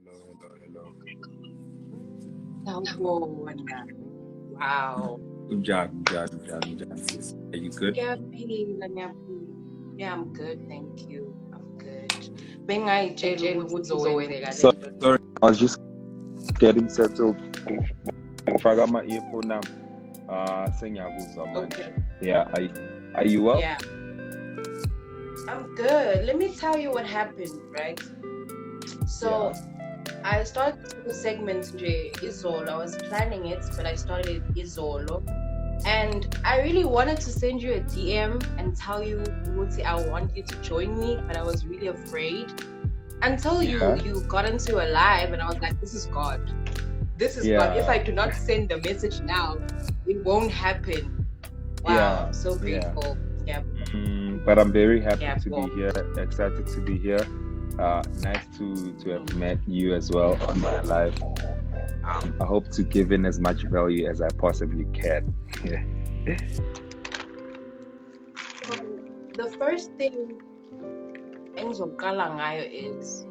Hello. Sawubona. Wow. Unjani, sis? Are you good? Ngiyaphila. Yeah, I'm good, thank you. I'm good. Bengayitshela ukuthi kuzokwenzeka So, lento le. sorry, I was just getting settled. Ngifaka ama-earphone nami. Sengiyakuzwa manje. Okay. Yeah, are you well? Yeah, I'm good. Let me tell you what happened, right? Yeah. So I started the segment nje izolo. I was planning it, but I started it izolo. And I really wanted to send you a DM and tell you, Muti, I want you to join me, but I was really afraid. Until Yeah. you got into a live, and I was like, this is God. This is God. If Yeah. I do not send the message now, it won't happen. Wow, Yeah. I'm so Yeah. grateful. Yeah. But I'm very happy Yeah, to be well, here, excited to be here. Nice to have met you as well on my live. I hope to give in as much value as I possibly can. so the first thing engizoqala ngayo is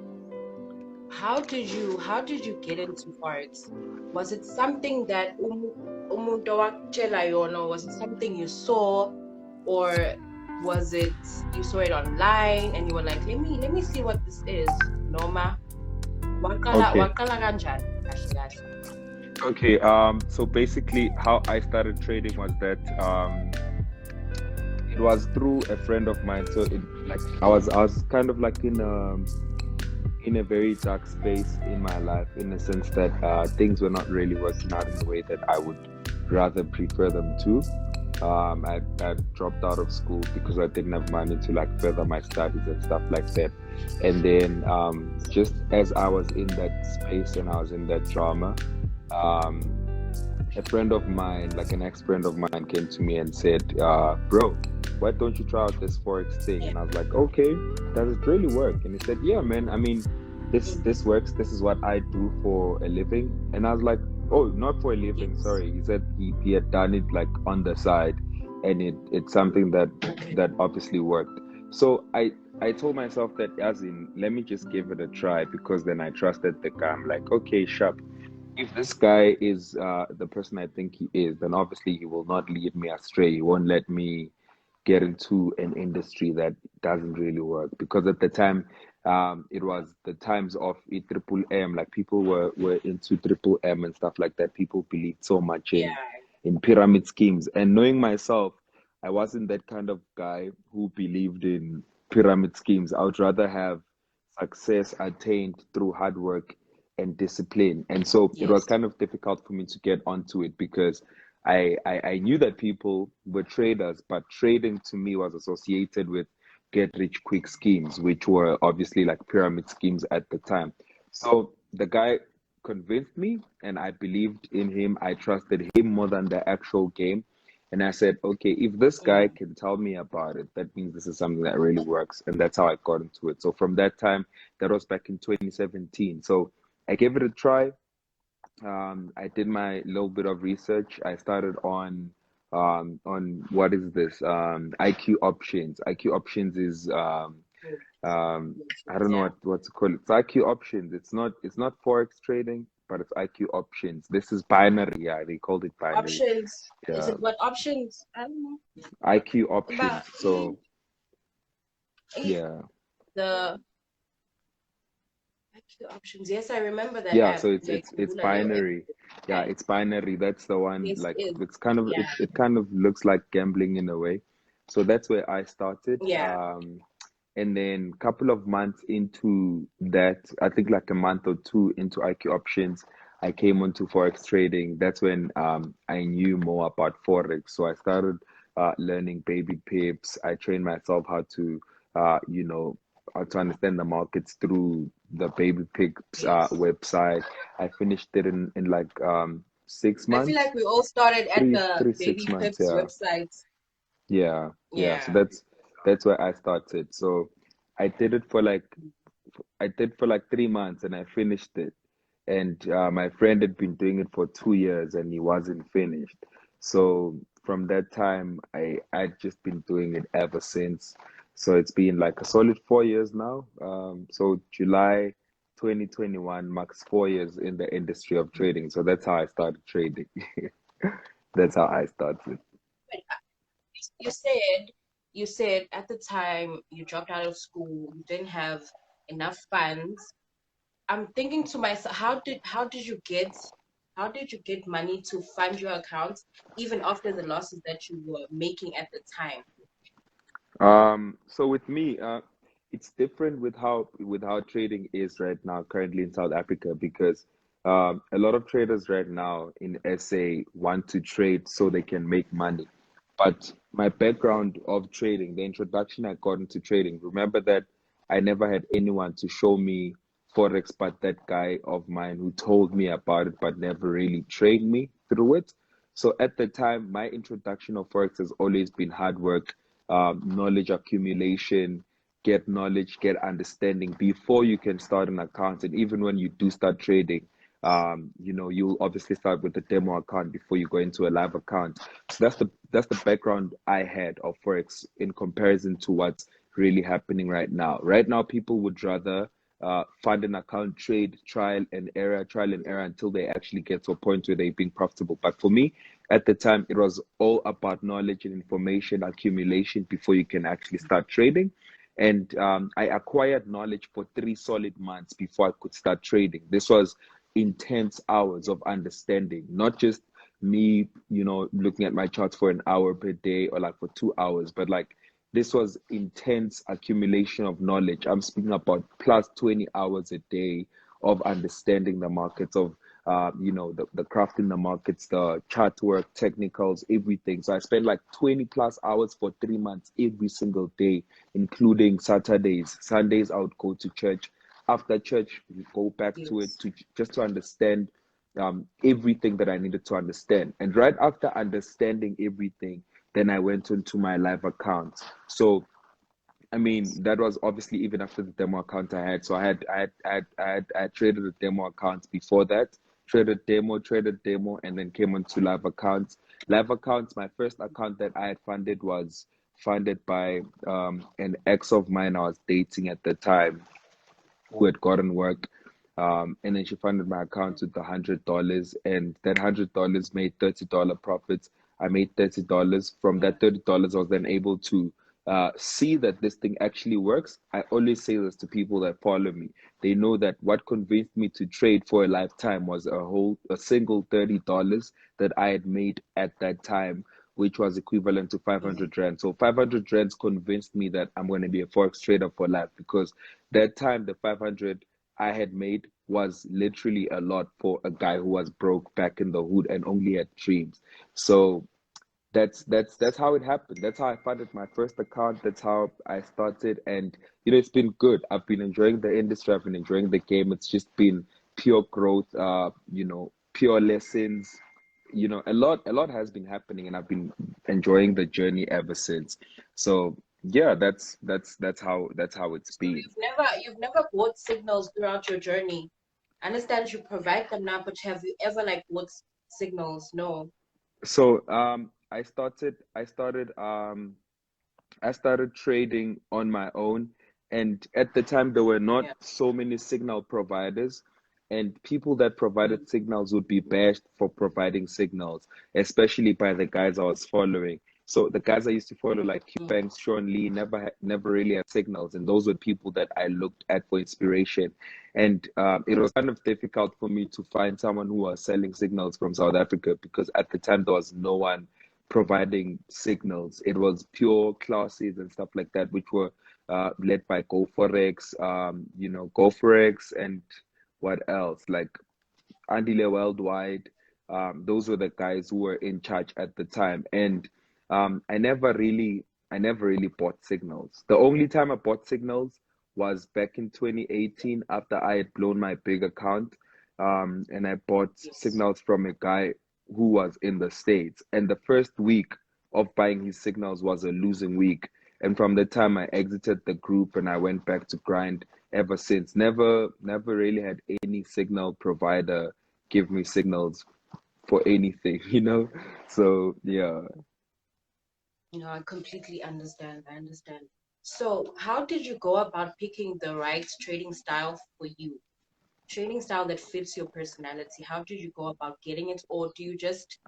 how did you get into Forex? Was it something that umuntu owakutshela yona, or was it something you saw, or was it you saw it online and you were like, let me see what this is? Noma waqala Okay. waqala kanjani kahle kahle? Okay. So basically, how I started trading was that it was through a friend of mine. So it like I was kind of like in a very dark space in my life, in the sense that things were not really working out in the way that I would rather prefer them to. I dropped out of school because I didn't have money to like further my studies and stuff like that. And then just as I was in that space and I was in that drama, um, a friend of mine, like an ex-friend of mine, came to me and said, bro, why don't you try out this Forex thing? And I was like, okay, does it really work? And he said, yeah, man, I mean, this works. This is what I do for a living. And I was like, oh, not for a living, Yes. sorry. He said he had done it like on the side, and it's something that obviously worked. So I told myself that, as in, let me just give it a try, because then I trusted the guy. I'm like, okay, sharp, if this guy is the person I think he is, then obviously he will not lead me astray. He won't let me get into an industry that doesn't really work. Because at the time, it was the times of triple M, like people were into triple M and stuff like that. People believed so much Yeah. in pyramid schemes. And knowing myself, I wasn't that kind of guy who believed in pyramid schemes. I would rather have success attained through hard work and discipline. And so it was Yes. kind of difficult for me to get onto it, because I knew that people were traders, but trading to me was associated with get rich quick schemes, which were obviously like pyramid schemes at the time. So the guy convinced me, and I believed in him. I trusted him more than the actual game. And I said, okay, if this guy Mm. can tell me about it, that means this is something that really works. And that's how I got into it. So from that time, that was back in 2017. So I gave it a try. I did my little bit of research. I started on what is this? IQ options. IQ options is Yes. Yes. I don't know Yeah. what to call it. It's IQ options. It's not Forex trading, but it's IQ options. This is binary. Yeah, they called it binary. Options. Is Yeah, it what options? I don't know. IQ About options. So eh, yeah, the actual options. Yes, I remember that yeah. app. So it's Ngiyayikhumbula leyo app. binary. Yeah, it's binary. That's the one. Yes, Like it is. it's kind of Yeah. it kind of looks like gambling in a way. So that's where I started. Yeah. And then a couple of months into that, I think like a month or two into IQ options, I came onto Forex trading. That's when I knew more about Forex. So I started learning baby pips. I trained myself how to, you know, how to understand the markets through the baby pips Yes. website. I finished it in like 6 I feel months, like we all started at the six Baby months. Pips Yeah. website. Yeah. So Yeah. that's where I started. So I did it for like I did for like 3 months and I finished it. And my friend had been doing it for 2 years and he wasn't finished. So from that time, I'd just been doing it ever since. So it's been like a solid 4 years now. So July 2021 marks 4 years in the industry of trading. So that's how I started trading. That's how I started. But you said you said at the time you dropped out of school, you didn't have enough funds. I'm thinking to myself, how did you get money to fund your accounts even after the losses that you were making at the time? So with me, it's different with how trading is right now, currently in South Africa, because a lot of traders right now in SA want to trade so they can make money. But my background of trading, the introduction I got into trading, remember that I never had anyone to show me Forex but that guy of mine who told me about it but never really trained me through it. So at the time, my introduction of Forex has always been hard work, knowledge accumulation, get knowledge, get understanding before you can start an account. And even when you do start trading, you'll obviously start with a demo account before you go into a live account. So that's the background I had of Forex in comparison to what's really happening right now. Right now, people would rather fund an account, trade, trial and error until they actually get to a point where they're being profitable. But for me, at the time, it was all about knowledge and information accumulation before you can actually start trading. And I acquired knowledge for 3 solid months before I could start trading. This was intense hours of understanding, not just me, looking at my charts for an hour per day or like for 2 hours, but like this was intense accumulation of knowledge. I'm speaking about plus 20 hours a day of understanding the markets, of the craft in the markets, the chart work, technicals, everything. So I spent like 20 plus hours for 3 months every single day, including Saturdays. Sundays I would go to church. After church, we go back to it Yes. to just to understand everything that I needed to understand. And right after understanding everything, then I went into my live account. So I mean, that was obviously even after the demo account I had. So I traded a demo account before that, traded demo, and then came onto live accounts. Live accounts, my first account that I had funded was funded by an ex of mine I was dating at the time, who had gotten work. And then she funded my account with $100, and that $100 made $30 profits. I made $30. From Yeah. that $30, I was then able to see that this thing actually works. I always say this to people that follow me. They know that what convinced me to trade for a lifetime was a single $30 that I had made at that time, which was equivalent to Mhm. 500 rand. So 500 rands convinced me that I'm going to be a forex trader for life, because that time the 500 I had made was literally a lot for a guy who was broke back in the hood and only had dreams. So that's how it happened. That's how I funded my first account. That's how I started, and it's been good. I've been enjoying the industry. I've been enjoying the game. It's just been pure growth. Pure lessons. A lot has been happening, and I've been enjoying the journey ever since. So yeah, that's how it's So been. you've never bought signals throughout your journey. I understand you provide them now, but have you ever like bought signals? No. So I started trading on my own, and at the time there were not Yeah. so many signal providers, and people that provided Mm. signals would be bashed for providing signals, especially by the guys I was following. So the guys I used to follow, like Mm. Banks, Sean Lee, never really had signals, and those were people that I looked at for inspiration. And it was kind of difficult for me to find someone who was selling signals from South Africa, because at the time there was no one providing signals. It was pure classes and stuff like that, which were led by GoForex, and what else? Like Andile Worldwide. Those were the guys who were in charge at the time, and I never really bought signals. The only time I bought signals was back in 2018, after I had blown my big account, and I bought Yes. signals from a guy who was in the States. And the first week of buying his signals was a losing week. And from the time I exited the group and I went back to grind ever since. Never really had any signal provider give me signals for anything, you know? So yeah. No, I completely understand. I understand. So, how did you go about picking the right trading style for you? trading style that fits your personality? How did you go about getting it, or do you just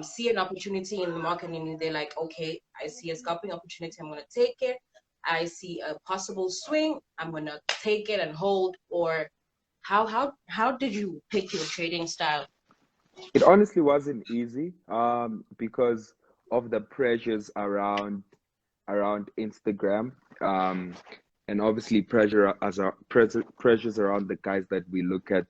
see an opportunity in the market and they're like, okay, I see a scalping opportunity, I'm gonna take it. I see a possible swing, I'm gonna take it and hold, or how did you pick your trading style? It honestly wasn't easy, because of the pressures around Instagram, and obviously pressures around the guys that we look at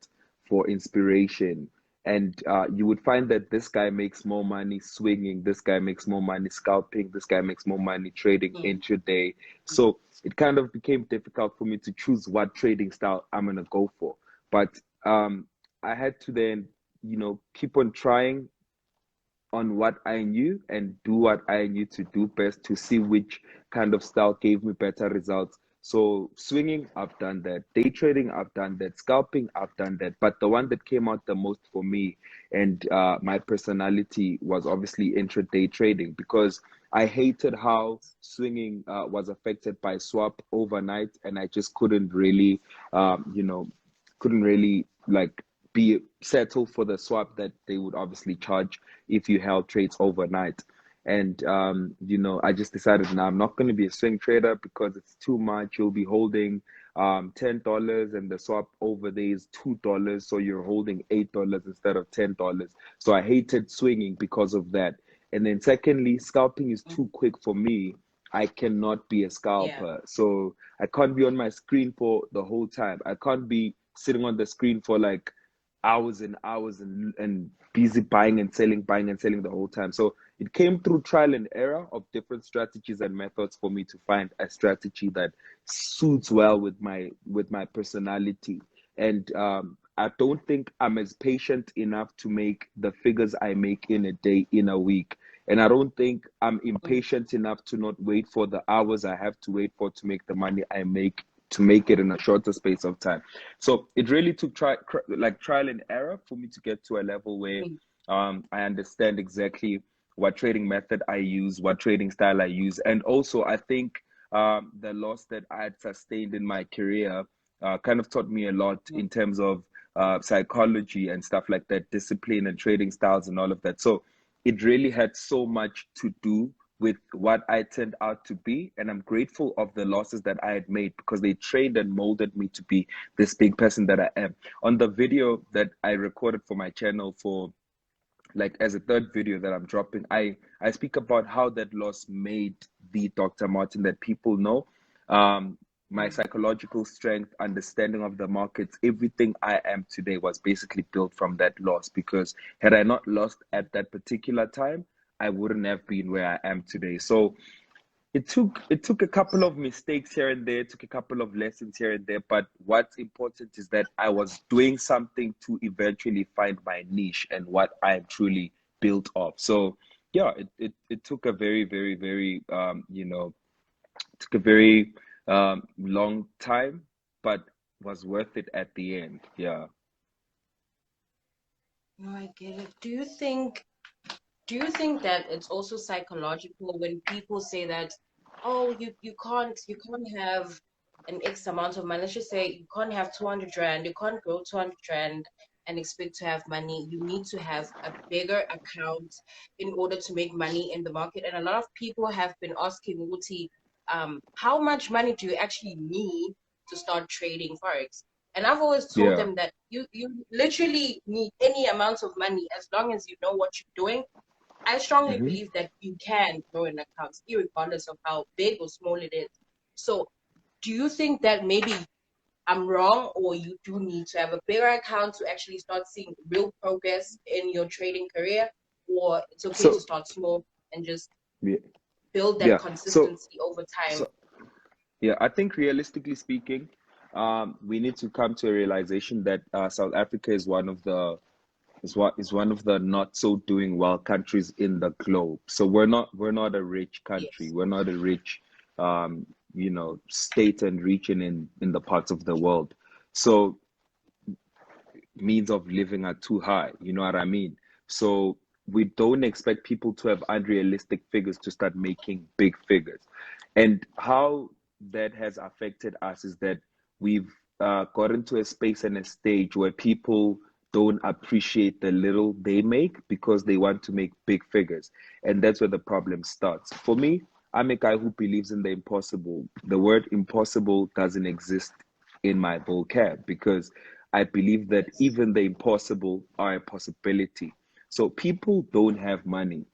for inspiration. And you would find that this guy makes more money swinging, this guy makes more money scalping, this guy makes more money trading Mm, intraday. So it kind of became difficult for me to choose what trading style I'm gonna go for. But I had to then, keep on trying on what I knew and do what I knew to do best to see which kind of style gave me better results. So swinging, I've done that. Day trading, I've done that. Scalping, I've done that. But the one that came out the most for me and my personality was obviously intraday trading, because I hated how swinging was affected by swap overnight, and I just couldn't really like be settle for the swap that they would obviously charge if you held trades overnight. And I just decided now I'm not going to be a swing trader because it's too much. You'll be holding $10 and the swap over there is $2, so you're holding $8 instead of $10. So I hated swinging because of that. And then secondly, scalping is mm, too quick for me. I cannot be a yeah. scalper. So I can't be on my screen for the whole time. I can't be sitting on the screen for like hours and hours and busy buying and selling the whole time. So it came through trial and error of different strategies and methods for me to find a strategy that suits well with my personality. And I don't think I'm as patient enough to make the figures I make in a day, in a week. And I don't think I'm Mm, impatient enough to not wait for the hours I have to wait for to make the money I make, to make it in a shorter space of time. So it really took trial and error for me to get to a level where mm, I understand exactly what trading method I use, what trading style I use. And also, I think the loss that I had sustained in my career kind of taught me a lot mm, in terms of psychology and stuff like that, discipline and trading styles and all of that. So it really had so much to do with what I turned out to be. And I'm grateful of the losses that I had made because they trained and molded me to be this big person that I am. On the video that I recorded for my channel, for like as a third video that I'm dropping, I speak about how that loss made the Dr. Martin that people know. My mm. psychological strength, understanding of the markets, everything I am today was basically built from that loss. Because had I not lost at that particular time, I wouldn't have been where I am today. So it took a couple of mistakes here and there, took a couple of lessons here and there, but what's important is that I was doing something to eventually find my niche and what I'm truly built of. So yeah, it took a very, very, very took a very long time, but was worth it at the end. Yeah. No, I get it. Do you think that it's also psychological when people say that, oh, you can't have an X amount of money. Let's just say you can't have 200 rand, you can't grow 200 rand and expect to have money. You need to have a bigger account in order to make money in the market. And a lot of people have been asking Uti, how much money do you actually need to start trading Forex? And I've always told Yeah. them that you literally need any amount of money as long as you know what you're doing. I strongly Hmm. believe that you can grow an account, regardless of how big or small it is. So, do you think that maybe I'm wrong, or you do need to have a bigger account to actually start seeing real progress in your trading career, or it's okay to So start small and just yeah, build that yeah. consistency over time? So Yeah, I think realistically speaking, we need to come to a realization that South Africa is one of the not so doing well countries in the globe. So we're not a rich country. Yes. We're not a rich state and region in the parts of the world. So means of living are too high. You know what I mean? So we don't expect people to have unrealistic figures to start making big figures. And how that has affected us is that we've got into a space and a stage where people don't appreciate the little they make because they want to make big figures. And that's where the problem starts. For me, I'm a guy who believes in the impossible. The word impossible doesn't exist in my vocab because I believe that Yes. even the impossible are a possibility. So people don't have money.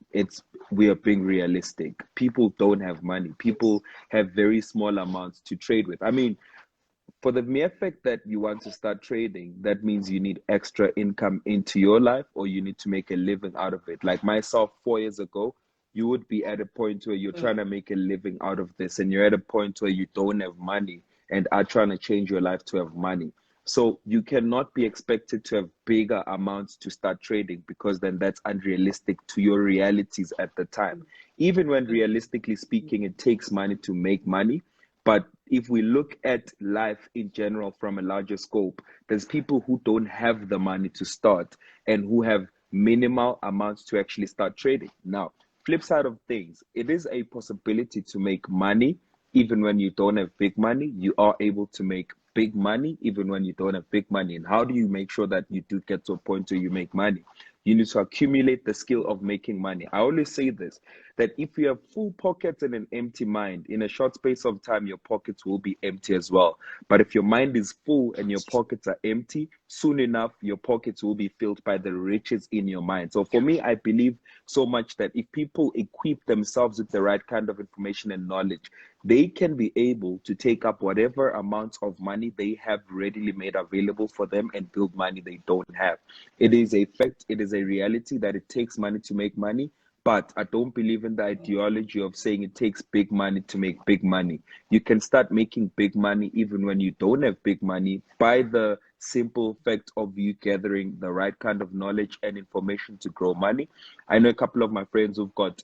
We are being realistic. People don't have money. Yes. People have very small amounts to trade with. I mean, for the mere fact that you want to start trading, that means you need extra income into your life or you need to make a living out of it. Like myself, 4 years ago, you would be at a point where you're trying to make a living out of this and you're at a point where you don't have money and are trying to change your life to have money. So you cannot be expected to have bigger amounts to start trading because then that's unrealistic to your realities at the time. Even when realistically speaking, it takes money to make money, but if we look at life in general from a larger scope, there's people who don't have the money to start and who have minimal amounts to actually start trading. Now, flip side of things, it is a possibility to make money even when you don't have big money. You are able to make big money even when you don't have big money. And how do you make sure that you do get to a point where you make money? You need to accumulate the skill of making money. I always say this, that if you have full pockets and an empty mind, in a short space of time, your pockets will be empty as well. But if your mind is full and your That's true. pockets are empty, soon enough, your pockets will be filled by the riches in your mind. So for me, I believe so much that if people equip themselves with the right kind of information and knowledge, they can be able to take up whatever amount of money they have readily made available for them and build money they don't have. It is a fact, it is a reality that it takes money to make money, but I don't believe in the ideology of saying it takes big money to make big money. You can start making big money even when you don't have big money by the simple fact of you gathering the right kind of knowledge and information to grow money. I know a couple of my friends who've got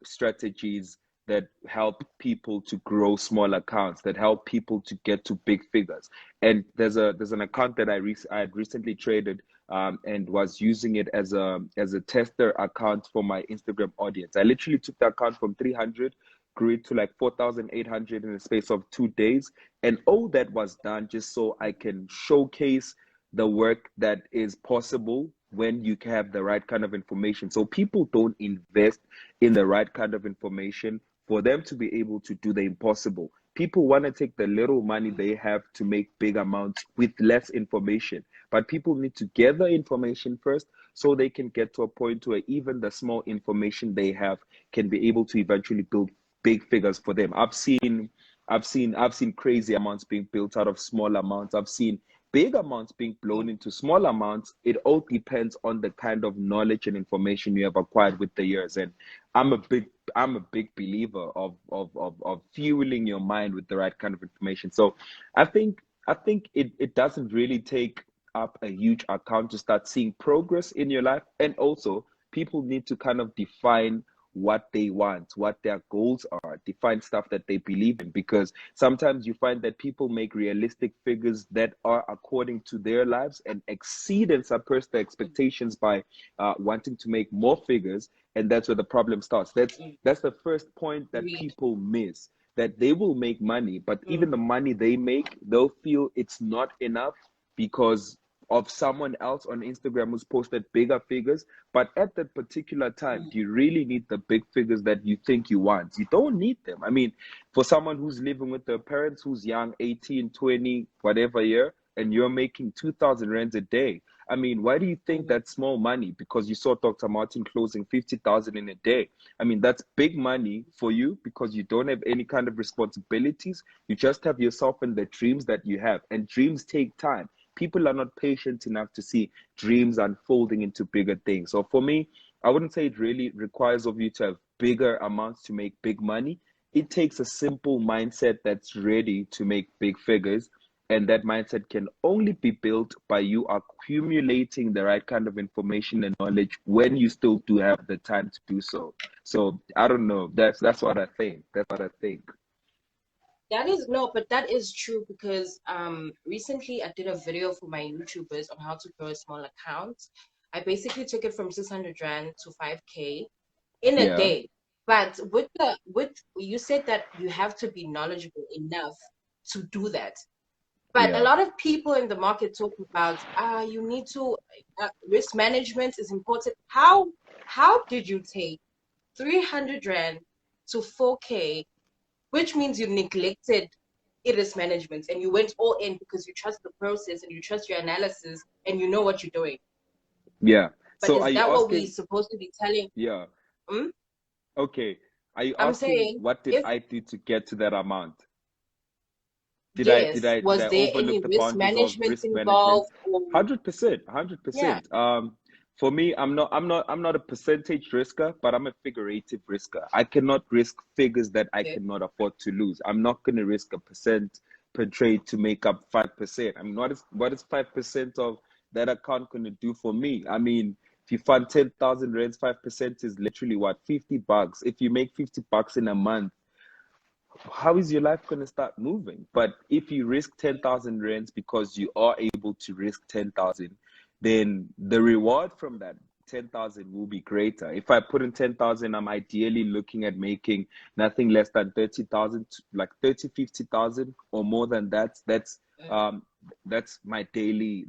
strategies that help people to grow small accounts, that help people to get to big figures. And there's an account that I had recently traded, and was using it as a tester account for my Instagram audience. I literally took the account from 300, grew it to like 4,800 in the space of 2 days, and all that was done just so I can showcase the work that is possible when you have the right kind of information. So people don't invest in the right kind of information for them to be able to do the impossible. People want to take the little money they have to make big amounts with less information. But people need to gather information first so they can get to a point where even the small information they have can be able to eventually build big figures for them. I've seen crazy amounts being built out of small amounts. I've seen big amounts being blown into small amounts. It all depends on the kind of knowledge and information you have acquired with the years. And I'm a big I'm a big believer of fueling your mind with the right kind of information. So I think it doesn't really take up a huge account to start seeing progress in your life. And also people need to kind of define what they want, what their goals are, define stuff that they believe in. Because sometimes you find that people make realistic figures that are according to their lives and exceed and surpass their expectations by wanting to make more figures. And that's where the problem starts. That's the first point that Read. people miss. That they will make money, but even Mm, the money they make, they'll feel it's not enough because of someone else on Instagram who's posted bigger figures. But at that particular time, do you really need the big figures that you think you want? You don't need them. I mean, for someone who's living with their parents who's young, 18, 20, whatever year, and you're making 2,000 rands a day. I mean, why do you think mm, that's small money? Because you saw Dr. Martin closing 50,000 in a day. I mean, that's big money for you because you don't have any kind of responsibilities. You just have yourself and the dreams that you have. And dreams take time. People are not patient enough to see dreams unfolding into bigger things. So for me, I wouldn't say it really requires of you to have bigger amounts to make big money. It takes a simple mindset that's ready to make big figures. And that mindset can only be built by you accumulating the right kind of information and knowledge when you still do have the time to do so. So I don't know. That's what I think. That's what I think. that is no, but that is true because recently I did a video for my YouTubers on how to grow a small account. I basically took it from 600 Rand to 5K in a Yeah. day. But with you said that you have to be knowledgeable enough to do that. But a Yeah. lot of people in the market talk about, you need to, risk management is important. How did you take 300 Rand to 4K, which means you neglected risk management and you went all in because you trust the process and you trust your analysis and you know what you're doing. Yeah. But So is are you that what we're asking? supposed to be telling? Yeah. Hmm? Okay. Are you I'm asking saying, what did if I do to get to that amount? Did I did yes, I did was I there any overlook the risk boundaries of management risk management? involved or 100%, yeah? 100%. For me, I'm not a percentage risker, but I'm a figurative risker. I cannot risk figures that I Okay. cannot afford to lose. I'm not going to risk a percent per trade to make up 5%. I mean, what is 5% of that account going to do for me? I mean, if you fund 10,000 rands, 5% is literally what, $50. If you make $50 in a month, how is your life going to start moving? But if you risk 10,000 rands because you are able to risk 10,000, then the reward from that 10,000 will be greater. If I put in 10,000, I'm ideally looking at making nothing less than 30,000, like 30, 50,000 or more than that. Um, that's my daily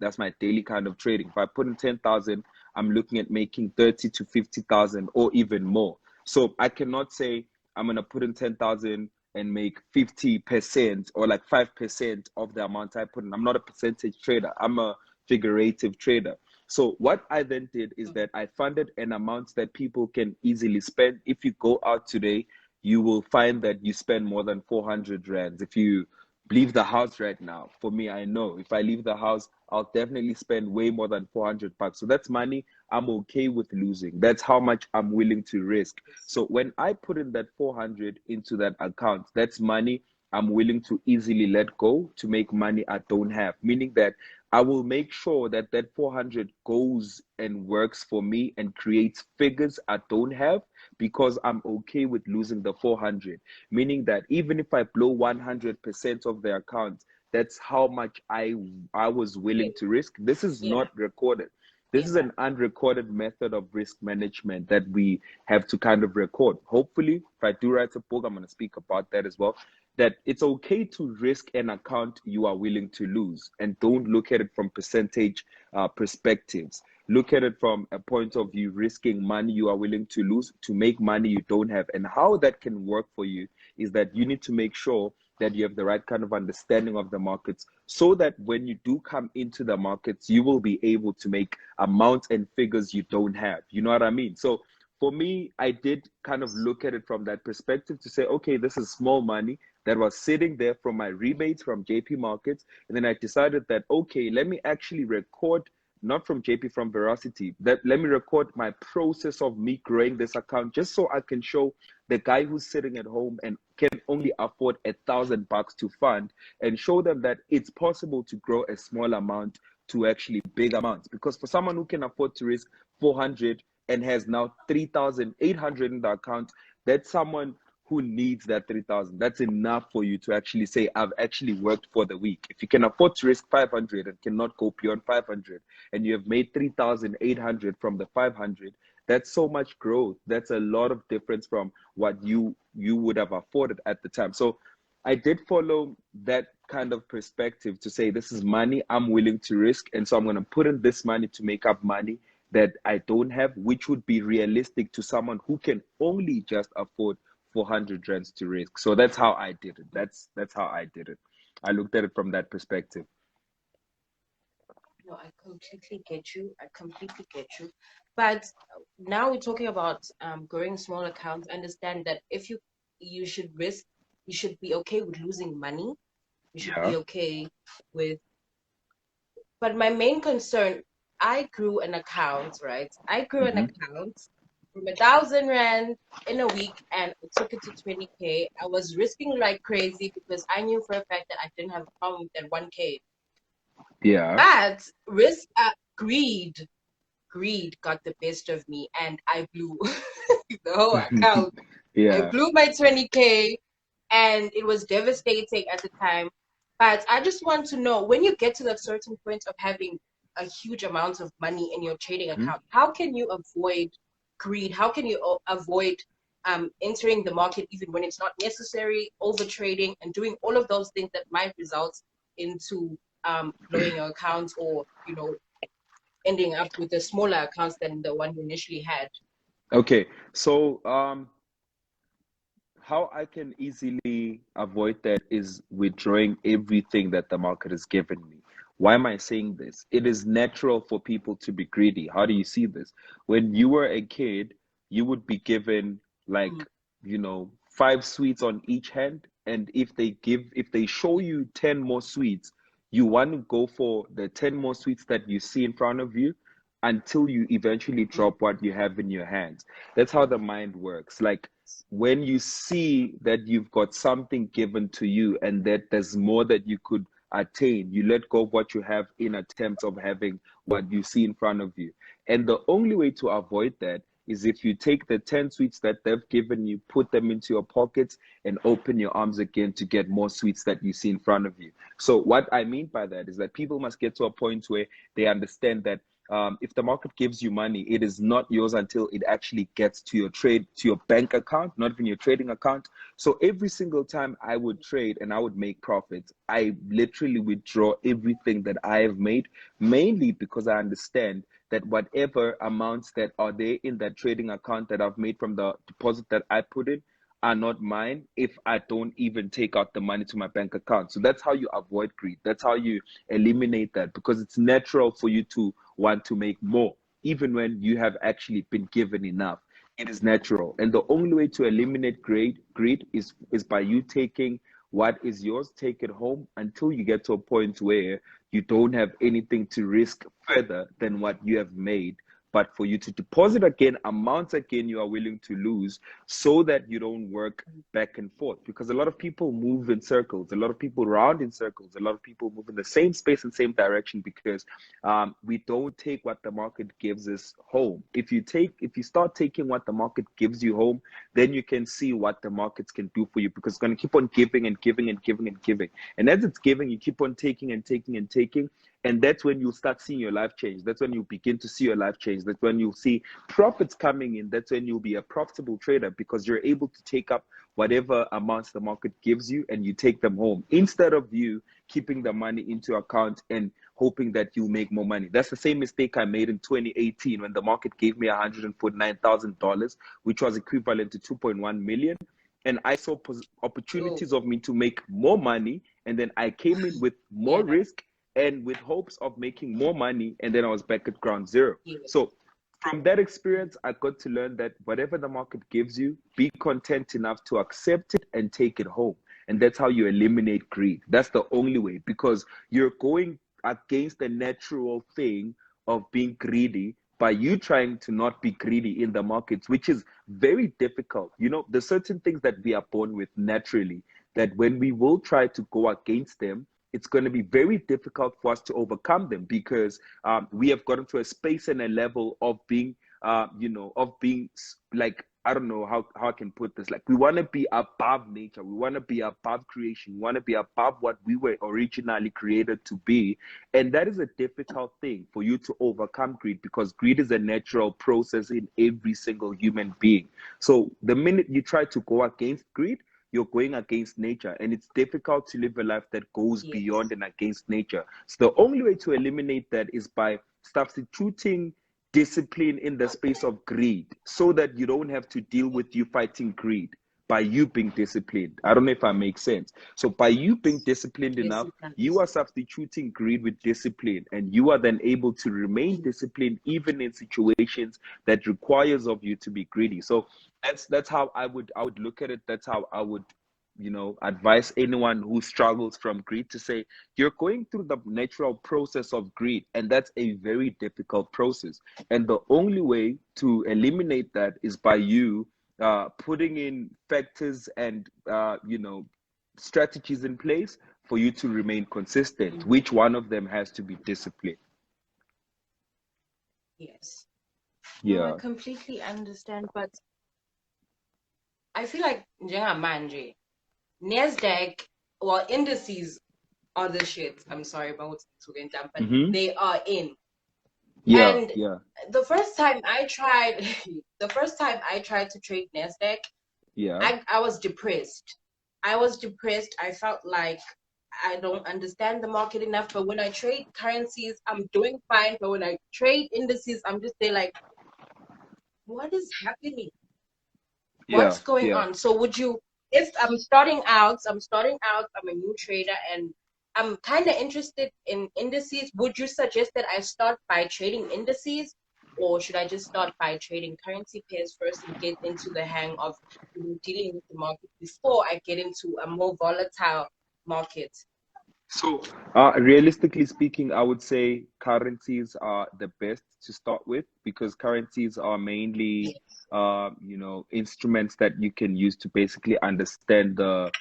kind of trading. If I put in 10,000, I'm looking at making 30 to 50,000 or even more. So I cannot say I'm going to put in 10,000 and make 50% or like 5% of the amount I put in. I'm not a percentage trader. I'm a figurative trader. So what I then did is that I funded an amount that people can easily spend. If you go out today, you will find that you spend more than 400 rands. If you leave the house right now, for me, I know if I leave the house, I'll definitely spend way more than 400 bucks. So that's money I'm okay with losing. That's how much I'm willing to risk. So when I put in that 400 into that account, that's money I'm willing to easily let go to make money I don't have. Meaning that I will make sure that that 400 goes and works for me and creates figures I don't have because I'm okay with losing the 400. Meaning that even if I blow 100% of the account, that's how much I was Yeah, willing to risk. This is yeah, not recorded. This yeah. is an unrecorded method of risk management that we have to kind of record. Hopefully, if I do write a book, I'm going to speak about that as well. That it's okay to risk an account you are willing to lose, and don't look at it from percentage perspectives. Look at it from a point of view risking money you are willing to lose to make money you don't have. And how that can work for you is that you need to make sure that you have the right kind of understanding of the markets so that when you do come into the markets, you will be able to make amounts and figures you don't have. You know what I mean? So for me, I did kind of look at it from that perspective to say, okay, this is small money that was sitting there from my rebates from JP Markets. And then I decided that, okay, let me actually record, not from JP, from Veracity, that let me record my process of me growing this account just so I can show the guy who's sitting at home and can only afford $1,000 to fund and show them that it's possible to grow a small amount to actually big amounts. Because for someone who can afford to risk 400 and has now 3,800 in the account, that's someone who needs that 3,000. That's enough for you to actually say, I've actually worked for the week. If you can afford to risk 500 and cannot go beyond 500, and you have made 3,800 from the 500, that's so much growth. That's a lot of difference from what you would have afforded at the time. So I did follow that kind of perspective to say, this is money I'm willing to risk. And so I'm going to put in this money to make up money that I don't have, which would be realistic to someone who can only just afford 400 rands to risk. So that's how I did it. That's how I did it. I looked at it from that perspective. No, I completely get you. I completely get you. But now we're talking about growing small accounts. Understand that if you should risk, you should be okay with losing money. You should Yeah. be okay with. But my main concern, I grew an account, right? I grew an Hmm. account from 1,000 Rand in a week and I took it to 20K. I was risking like crazy because I knew for a fact that I didn't have a problem with that 1K. Yeah. But greed got the best of me and I blew the whole account. I Yeah. blew my 20K and it was devastating at the time. But I just want to know, when you get to that certain point of having a huge amount of money in your trading Mhm. account, how can you avoid greed? How can you avoid entering the market even when it's not necessary, over trading and doing all of those things that might result into blowing your accounts, or ending up with a smaller accounts than the one you initially had? Okay, so how I can easily avoid that is withdrawing everything that the market has given me. Why am I saying this? It is natural for people to be greedy. How do you see this? When you were a kid, you would be given like, Mm. five sweets on each hand. And if they show you 10 more sweets, you want to go for the 10 more sweets that you see in front of you until you eventually Mm. drop what you have in your hands. That's how the mind works. Like, when you see that you've got something given to you and that there's more that you could attain, you let go of what you have in attempts of having what you see in front of you. And the only way to avoid that is if you take the 10 sweets that they've given you, put them into your pockets, and open your arms again to get more sweets that you see in front of you. So, what I mean by that is that people must get to a point where they understand that if the market gives you money, it is not yours until it actually gets to your bank account, not even your trading account. So every single time I would trade and I would make profits, I literally withdraw everything that I have made, mainly because I understand that whatever amounts that are there in that trading account that I've made from the deposit that I put in are not mine if I don't even take out the money to my bank account. So that's how you avoid greed. That's how you eliminate that, because it's natural for you to want to make more, even when you have actually been given enough. It is natural. And the only way to eliminate greed is by you taking what is yours, take it home until you get to a point where you don't have anything to risk further than what you have made, but for you to deposit again amounts again you are willing to lose, so that you don't work back and forth. Because a lot of people move in circles, a lot of people round in circles, a lot of people move in the same space and same direction, because we don't take what the market gives us home. If you start taking what the market gives you home, then you can see what the markets can do for you, because it's going to keep on giving and giving and giving and giving. And as it's giving, you keep on taking and taking and taking. And that's when you start seeing your life change. That's when you begin to see your life change. That's when you see profits coming in. That's when you'll be a profitable trader, because you're able to take up whatever amounts the market gives you and you take them home, instead of you keeping the money into your account and hoping that you make more money. That's the same mistake I made in 2018 when the market gave me $149,000, which was equivalent to 2.1 million. And I saw Oh, opportunities of me to make more money. And then I came in with more yeah, risk and with hopes of making more money. And then I was back at ground zero. yes. So from that experience, I got to learn that whatever the market gives you, be content enough to accept it and take it home. And that's how you eliminate greed. That's the only way, because you're going against the natural thing of being greedy by you trying to not be greedy in the markets, which is very difficult. There's certain things that we are born with naturally, that when we will try to go against them, it's going to be very difficult for us to overcome them, because we have gotten to a space and a level of being, like, I don't know how I can put this. Like, we want to be above nature. We want to be above creation. We want to be above what we were originally created to be. And that is a difficult thing for you to overcome greed, because greed is a natural process in every single human being. So the minute you try to go against greed, you're going against nature, and it's difficult to live a life that goes beyond Yes. and against nature. So the only way to eliminate that is by substituting discipline in the space of greed, so that you don't have to deal with you fighting greed by you being disciplined. I don't know if I make sense. So by you being disciplined Yes, enough, it you does. are substituting greed with discipline, and you are then able to remain disciplined even in situations that requires of you to be greedy. So that's how I would look at it. That's how I would, advise anyone who struggles from greed, to say you're going through the natural process of greed, and that's a very difficult process. And the only way to eliminate that is by you putting in factors and strategies in place for you to remain consistent. Mm. Which one of them has to be discipline? Yes. No, I Yeah. completely understand, but I feel like njengamanje, Nasdaq, well, indices are the shit. I'm sorry about talking down, but Mm-hmm. they are in. Yeah. And Yeah. the first time I tried, the first time I tried to trade Nasdaq, Yeah. I was depressed. I was depressed. I felt like I don't understand the market enough. But when I trade currencies, I'm doing fine. But when I trade indices, I'm just there like, what is happening? Yeah, What's going yeah. on? So would you, if I'm a new trader and I'm kind of interested in indices, would you suggest that I start by trading indices, or should I just start by trading currency pairs first and get into the hang of dealing with the market before I get into a more volatile market? So, realistically speaking, I would say currencies are the best to start with because currencies are mainly, Yes. instruments that you can use to basically understand the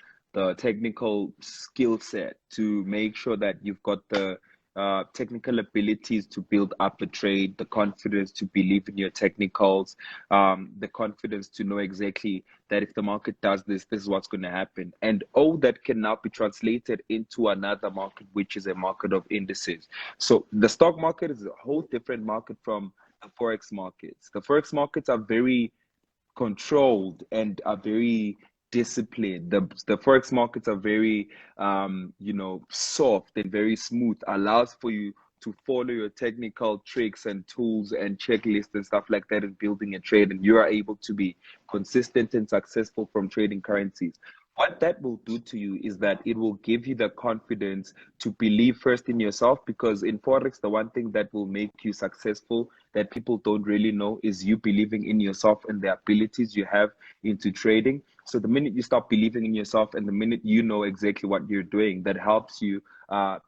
technical skill set to make sure that you've got the technical abilities to build up a trade, the confidence to believe in your technicals, the confidence to know exactly that if the market does this, this is what's going to happen. And all that can now be translated into another market, which is a market of indices. So the stock market is a whole different market from the Forex markets. The Forex markets are very controlled and are very disciplined. The forex markets are very soft and very smooth, allows for you to follow your technical tricks and tools and checklists and stuff like that in building a trade, and you are able to be consistent and successful from trading currencies. What that will do to you is that it will give you the confidence to believe first in yourself, because in forex the one thing that will make you successful that people don't really know is you believing in yourself and the abilities you have into trading. So the minute you start believing in yourself and the minute you know exactly what you're doing, that helps you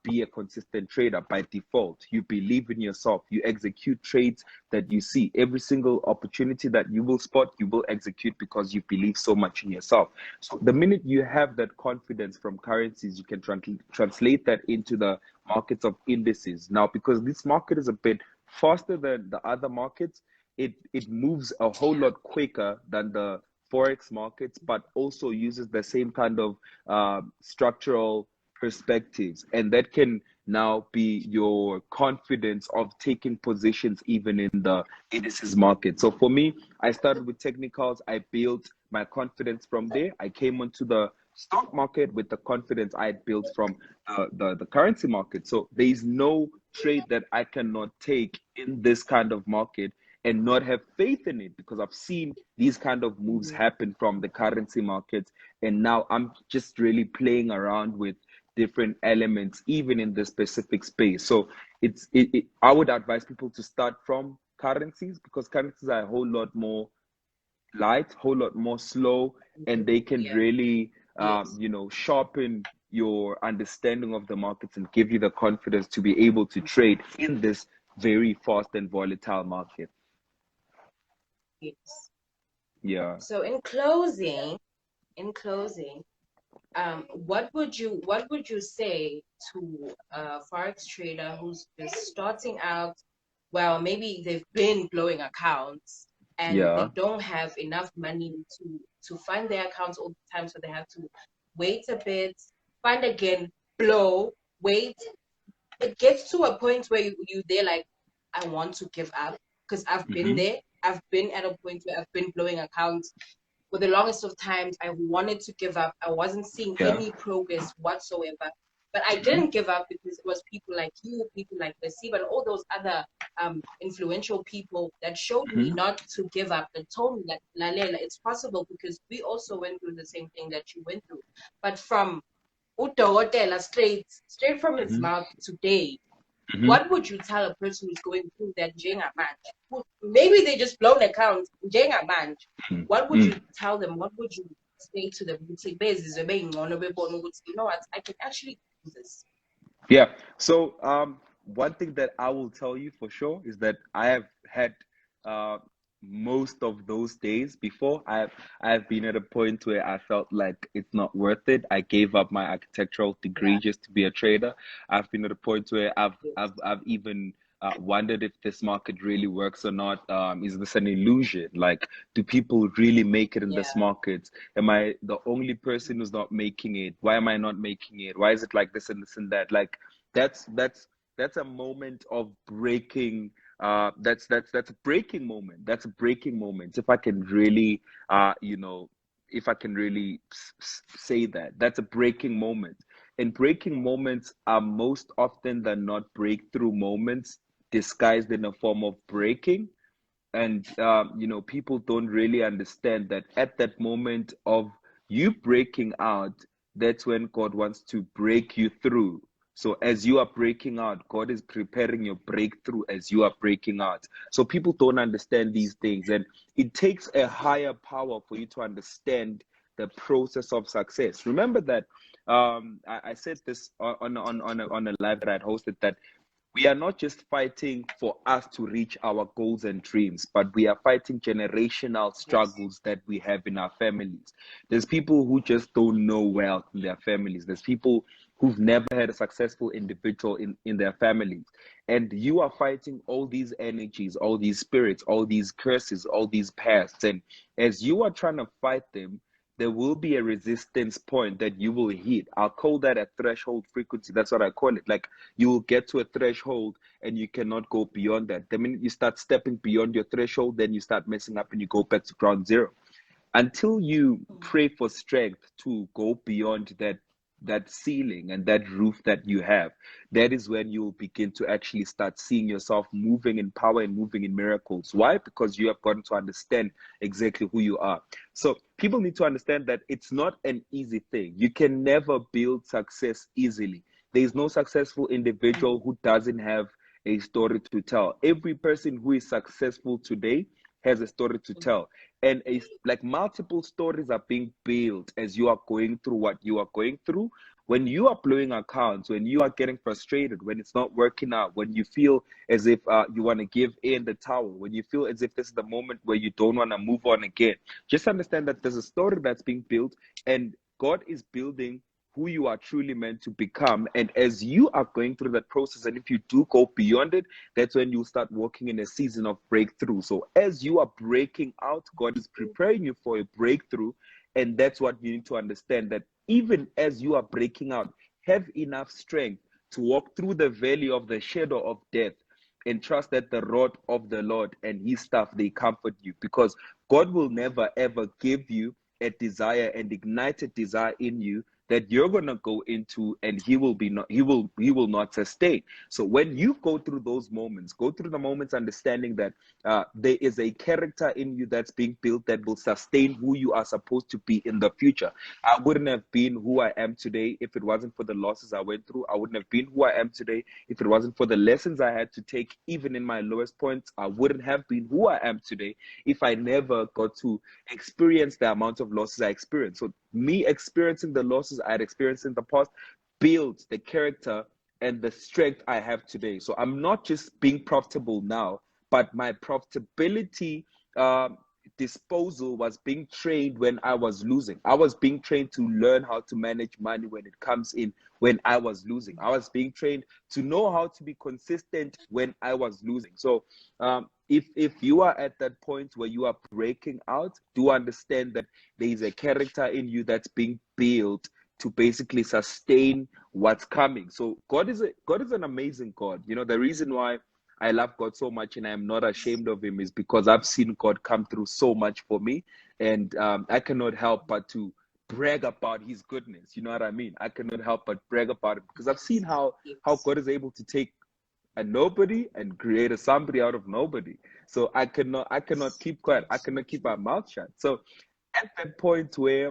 be a consistent trader by default. You believe in yourself. You execute trades that you see. Every single opportunity that you will spot, you will execute because you believe so much in yourself. So the minute you have that confidence from currencies, you can translate that into the markets of indices. Now, because this market is a bit faster than the other markets, it moves a whole lot quicker than the forex markets, but also uses the same kind of structural perspectives, and that can now be your confidence of taking positions even in the indices market. So for me, I started with technicals. I built my confidence from there. I came onto the stock market with the confidence I had built from the currency market. So there is no trade that I cannot take in this kind of market and not have faith in it, because I've seen these kind of moves Mhm. happen from the currency markets, and now I'm just really playing around with different elements even in the specific space. So I would advise people to start from currencies, because currencies are a whole lot more light, whole lot more slow, and they can Yeah. really, Yes. sharpen your understanding of the markets and give you the confidence to be able to trade in this very fast and volatile market. Yes. Yeah, So in closing, what would you say to a forex trader who's just starting out? Well, maybe they've been blowing accounts and yeah, they don't have enough money to fund their accounts all the time, so they have to wait a bit, fund again, blow, wait. It gets to a point where you they're like, I want to give up because I've been hmm, there. I've been at a point where I've been blowing accounts for the longest of times. I wanted to give up. I wasn't seeing yeah, any progress whatsoever. But I hmm, didn't give up because it was people like you, people like Steve, and all those other influential people that showed me hmm, not to give up, that told me that Lalela, it's possible because we also went through the same thing that you went through. But from Udokotela straight from his hmm, mouth today, hmm, what would you tell a person who's going through that njengamanje? Maybe they just blown accounts njengamanje. hmm, What would hmm. you tell them? What would you say to them? Ukuthi bezizwe beyingcono bebona ukuthi, you know what, I can actually do this. Yeah. So, one thing that I will tell you for sure is that I have had uh, most of those days before. I've been at a point where I felt like it's not worth it. I gave up my architectural degree Yeah. just to be a trader. I've been at a point where Yes. I've even wondered if this market really works or not. Is this an illusion? Like, do people really make it in this Yeah. market? Am I the only person who's not making it? Why am I not making it? Why is it like this and that? Like, that's that's that's a moment of breaking. That's a breaking moment. That's a breaking moment. If I can really, if I can really say that, that's a breaking moment. And breaking moments are most often than not breakthrough moments disguised in a form of breaking. And people don't really understand that at that moment of you breaking out, that's when God wants to break you through. So as you are breaking out, God is preparing your breakthrough as you are breaking out. So people don't understand these things, and it takes a higher power for you to understand the process of success. Remember that I said this on a live that I'd hosted, that we are not just fighting for us to reach our goals and dreams, but we are fighting generational Yes. struggles that we have in our families. There's people who just don't know wealth in their families. There's people who've never had a successful individual in their families. And you are fighting all these energies, all these spirits, all these curses, all these pasts. And as you are trying to fight them, there will be a resistance point that you will hit. I'll call that a threshold frequency. That's what I call it. Like, you will get to a threshold and you cannot go beyond that. The minute you start stepping beyond your threshold, then you start messing up and you go back to ground zero. Until you Mm. pray for strength to go beyond that ceiling and that roof that you have, that is when you will begin to actually start seeing yourself moving in power and moving in miracles. Why? Because you have gotten to understand exactly who you are. So people need to understand that it's not an easy thing. You can never build success easily. There is no successful individual Mm. who doesn't have a story to tell. Every person who is successful today has a story to Mm. tell. And like multiple stories are being built as you are going through what you are going through. When you are blowing accounts, when you are getting frustrated, when it's not working out, when you feel as if you want to give in the towel, when you feel as if this is the moment where you don't want to move on again, just understand that there's a story that's being built, and God is building who you are truly meant to become. And as you are going through that process, and if you do go beyond it, that's when you start walking in a season of breakthrough. So as you are breaking out, God is preparing you for a breakthrough. And that's what you need to understand, that even as you are breaking out, have enough strength to walk through the valley of the shadow of death and trust that the rod of the Lord and his staff, they comfort you, because God will never ever give you a desire and ignite a desire in you that you're going to go into, and he will not sustain. So when you go through those moments, go through the moments understanding that there is a character in you that's being built that will sustain who you are supposed to be in the future. I wouldn't have been who I am today if it wasn't for the losses I went through. I wouldn't have been who I am today if it wasn't for the lessons I had to take even in my lowest points. I wouldn't have been who I am today if I never got to experience the amount of losses I experienced. So me experiencing the losses I had experienced in the past builds the character and the strength I have today. So I'm not just being profitable now, but my profitability disposal was being trained when I was losing. I was being trained to learn how to manage money when it comes in when I was losing. I was being trained to know how to be consistent when I was losing. So if you are at that point where you are breaking out, do understand that there is a character in you that's being built to basically sustain what's coming. So God is an amazing God. The reason why I love God so much and I'm not ashamed of him is because I've seen God come through so much for me, and I cannot help but to brag about his goodness. You know what I mean? I cannot help but brag about it because I've seen how Yes. God is able to take a nobody and create a somebody out of nobody. So I cannot keep quiet. I Yes. cannot keep my mouth shut. So at that point where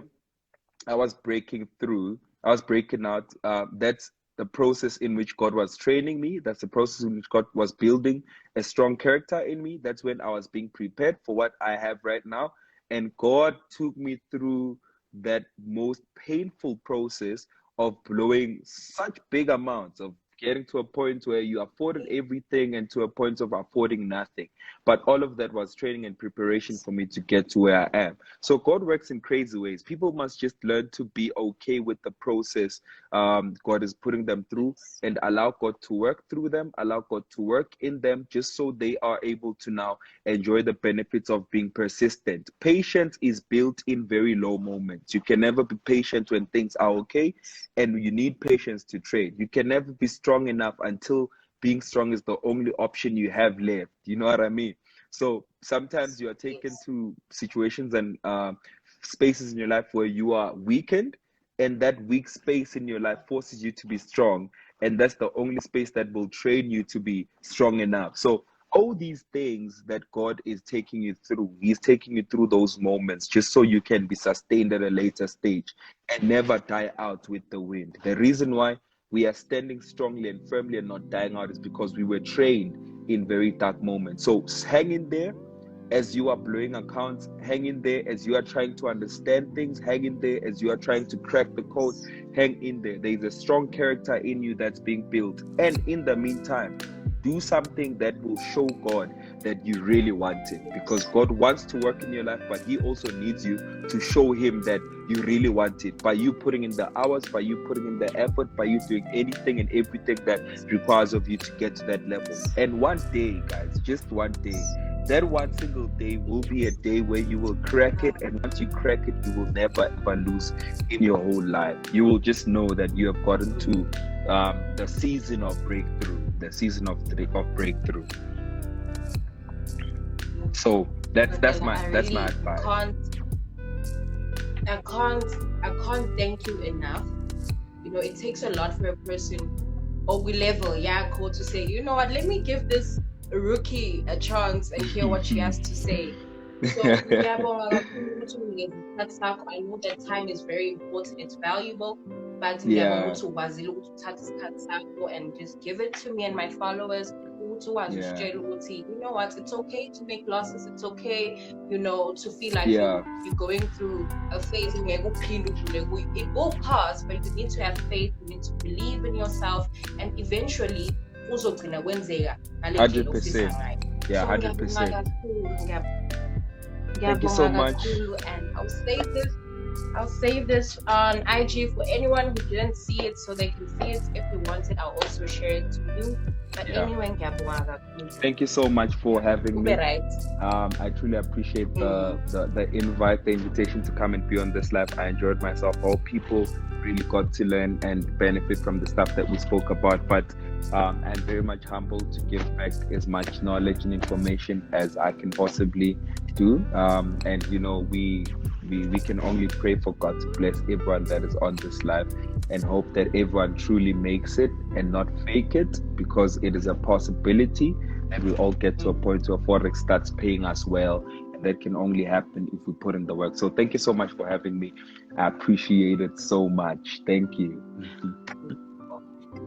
I was breaking through, I was breaking out. That's the process in which God was training me. That's the process in which God was building a strong character in me. That's when I was being prepared for what I have right now. And God took me through that most painful process of blowing such big amounts, of getting to a point where you afforded everything and to a point of affording nothing. But all of that was training and preparation for me to get to where I am. So God works in crazy ways. People must just learn to be okay with the process God is putting them through, Yes. and allow God to work through them, allow God to work in them, just so they are able to now enjoy the benefits of being persistent. Patience is built in very low moments. You can never be patient when things are okay, and you need patience to trade. You can never be strong enough until being strong is the only option you have left. You know what I mean? So sometimes you are taken Yes. to situations and spaces in your life where you are weakened, and that weak space in your life forces you to be strong, and that's the only space that will train you to be strong enough. So all these things that God is taking you through, He's taking you through those moments just so you can be sustained at a later stage and never die out with the wind. The reason why we are standing strongly and firmly and not dying out is because we were trained in very dark moments. So hang in there as you are blowing accounts, hang in there as you are trying to understand things, hang in there as you are trying to crack the code, hang in there. There is a strong character in you that's being built. And in the meantime, do something that will show God that you really want Him, because God wants to work in your life, but He also needs you to show Him that you really want it by you putting in the hours, by you putting in the effort, by you doing anything and everything that requires of you to get to that level. And one day, guys, just one day, that one single day will be a day where you will crack it, and once you crack it, you will never ever lose in your whole life. You will just know that you have gotten to the season of breakthrough, the season of breakthrough. So that's my advice. I can't thank you enough. You know, it takes a lot for a person or we level, yeah, cool, to say, you know what, let me give this rookie a chance and hear what she has to say. So ngiyabonga kakhulu ukuthi unginikeze isikhathi sakho. I know that time is very important, it's valuable, but ngiyabonga ukuthi ukwazile ukuthi uthathe isikhathi sakho and just give it to me and my followers. Ukuthi ukwazi usitshela ukuthi, you know what, it's okay to make losses, it's okay, you know, to feel like you're going through a phase and it will pass, but you need to have faith, you need to believe in yourself, and eventually uzogcina kwenzeka ngale ndlela ofisa ngayo. Yeah, 100%. Thank you so much. And I'll save this on IG for anyone who didn't see it, so they can see it. If you want it, I'll also share it to you. But anyway, thank you so much for having me. Right. I truly appreciate the invite, the invitation to come and be on this live. I enjoyed myself. All people really got to learn and benefit from the stuff that we spoke about. But I'm very much humbled to give back as much knowledge and information as I can possibly do. And you know, we can only pray for God to bless everyone that is on this live, and hope that everyone truly makes it and not fake it, because it is a possibility that we all get to a point where Forex starts paying us well, and that can only happen if we put in the work. So thank you so much for having me. I appreciate it so much. Thank you.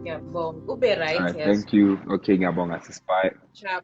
Yeah, well, right, right, thank you. Okay, ngiyabonga. Bye. Ciao.